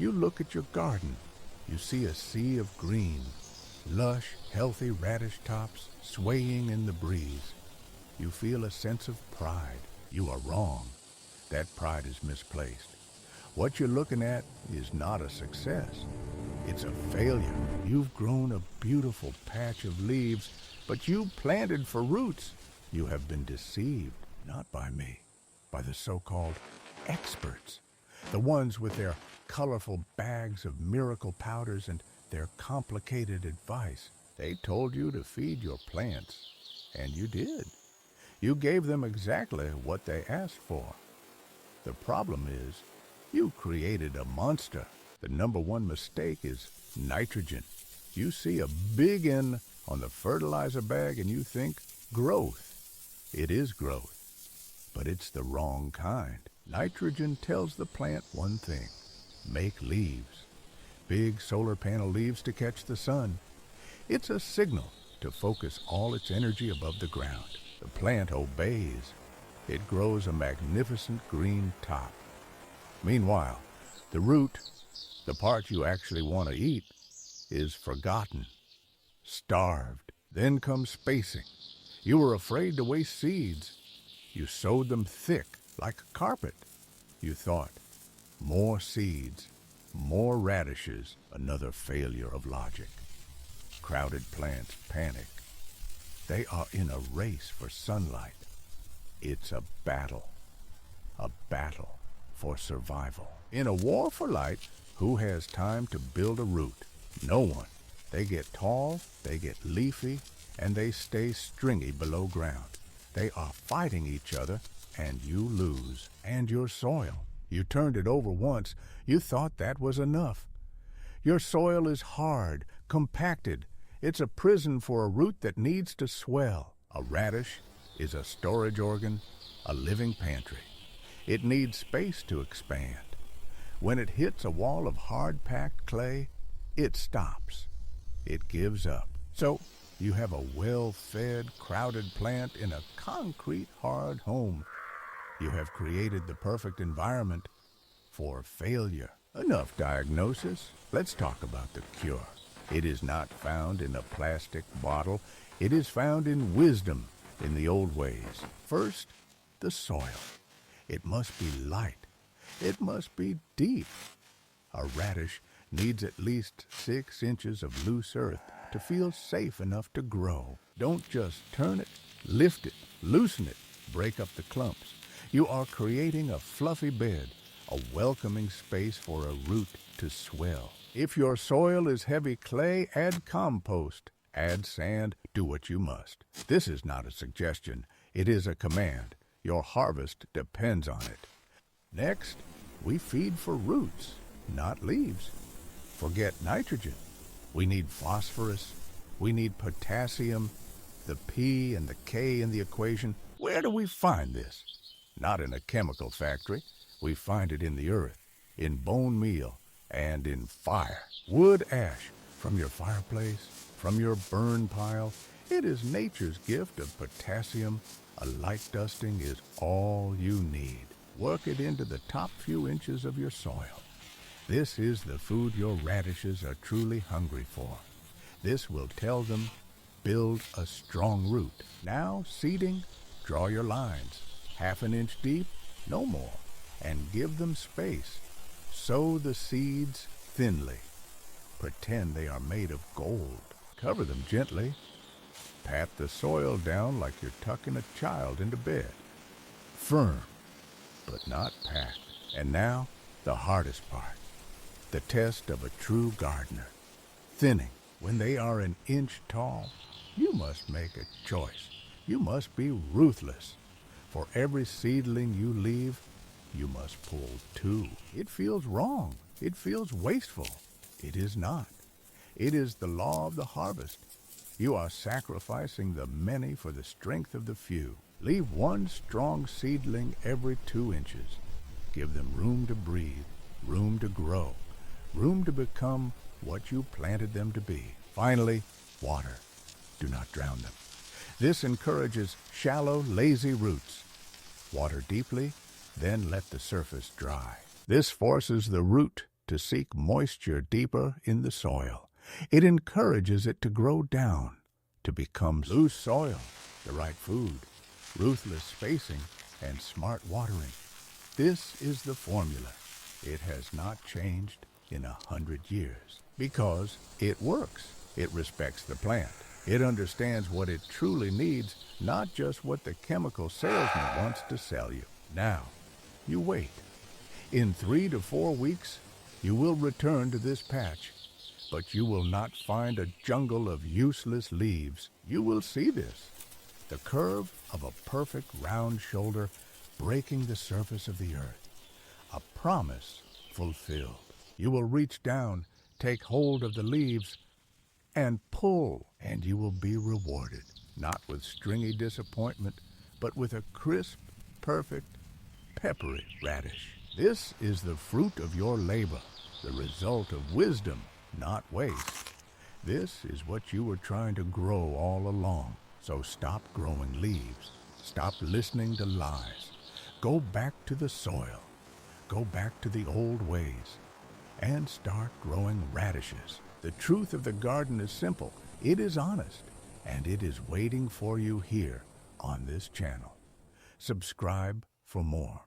You look at your garden. You see a sea of green, lush, healthy radish tops swaying in the breeze. You feel a sense of pride. You are wrong. That pride is misplaced. What you're looking at is not a success. It's a failure. You've grown a beautiful patch of leaves, but you planted for roots. You have been deceived, not by me, by the so-called experts, the ones with their colorful bags of miracle powders and their complicated advice. They told you to feed your plants, and you did. You gave them exactly what they asked for. The problem is, you created a monster. The number one mistake is nitrogen. You see a big N on the fertilizer bag and you think growth. It is growth, but it's the wrong kind. Nitrogen tells the plant one thing: make leaves. Big solar panel leaves to catch the sun. It's a signal to focus all its energy above the ground. The plant obeys. It grows a magnificent green top. Meanwhile, the root, the part you actually want to eat, is forgotten, starved. Then comes spacing. You were afraid to waste seeds. You sowed them thick, like a carpet. You thought, more seeds, more radishes, another failure of logic. Crowded plants panic. They are in a race for sunlight. It's a battle for survival. In a war for light, who has time to build a root? No one. They get tall, they get leafy, and they stay stringy below ground. They are fighting each other, and you lose. And your soil. You turned it over once. You thought that was enough. Your soil is hard, compacted. It's a prison for a root that needs to swell. A radish is a storage organ, a living pantry. It needs space to expand. When it hits a wall of hard-packed clay, it stops. It gives up. So you have a well-fed, crowded plant in a concrete, hard home. You have created the perfect environment for failure. Enough diagnosis. Let's talk about the cure. It is not found in a plastic bottle. It is found in wisdom, in the old ways. First, the soil. It must be light. It must be deep. A radish needs at least 6 inches of loose earth to feel safe enough to grow. Don't just turn it, lift it, loosen it, break up the clumps. You are creating a fluffy bed, a welcoming space for a root to swell. If your soil is heavy clay, add compost, add sand, do what you must. This is not a suggestion, it is a command. Your harvest depends on it. Next, we feed for roots, not leaves. Forget nitrogen. We need phosphorus. We need potassium. The P and the K in the equation. Where do we find this? Not in a chemical factory. We find it in the earth, in bone meal, and in fire. Wood ash from your fireplace, from your burn pile. It is nature's gift of potassium. A light dusting is all you need. Work it into the top few inches of your soil. This is the food your radishes are truly hungry for. This will tell them, build a strong root. Now, seeding, draw your lines. 1/2 inch deep, no more. And give them space. Sow the seeds thinly. Pretend they are made of gold. Cover them gently. Pat the soil down like you're tucking a child into bed. Firm, but not packed. And now, the hardest part. The test of a true gardener. Thinning. When they are an inch tall, you must make a choice. You must be ruthless. For every seedling you leave, you must pull 2. It feels wrong. It feels wasteful. It is not. It is the law of the harvest. You are sacrificing the many for the strength of the few. Leave one strong seedling every 2 inches. Give them room to breathe, room to grow, room to become what you planted them to be. Finally, water. Do not drown them. This encourages shallow, lazy roots. Water deeply, then let the surface dry. This forces the root to seek moisture deeper in the soil. It encourages it to grow down, to become loose soil, the right food, ruthless spacing, and smart watering. This is the formula. It has not changed in 100 years because it works. It respects the plant. It understands what it truly needs, not just what the chemical salesman wants to sell you. Now, you wait. In 3 to 4 weeks, you will return to this patch, but you will not find a jungle of useless leaves. You will see this, the curve of a perfect round shoulder breaking the surface of the earth. A promise fulfilled. You will reach down, take hold of the leaves, and pull, and you will be rewarded, not with stringy disappointment, but with a crisp, perfect, peppery radish. This is the fruit of your labor, the result of wisdom, not waste. This is what you were trying to grow all along. So stop growing leaves. Stop listening to lies. Go back to the soil. Go back to the old ways and start growing radishes. The truth of the garden is simple. It is honest, and it is waiting for you here on this channel. Subscribe for more.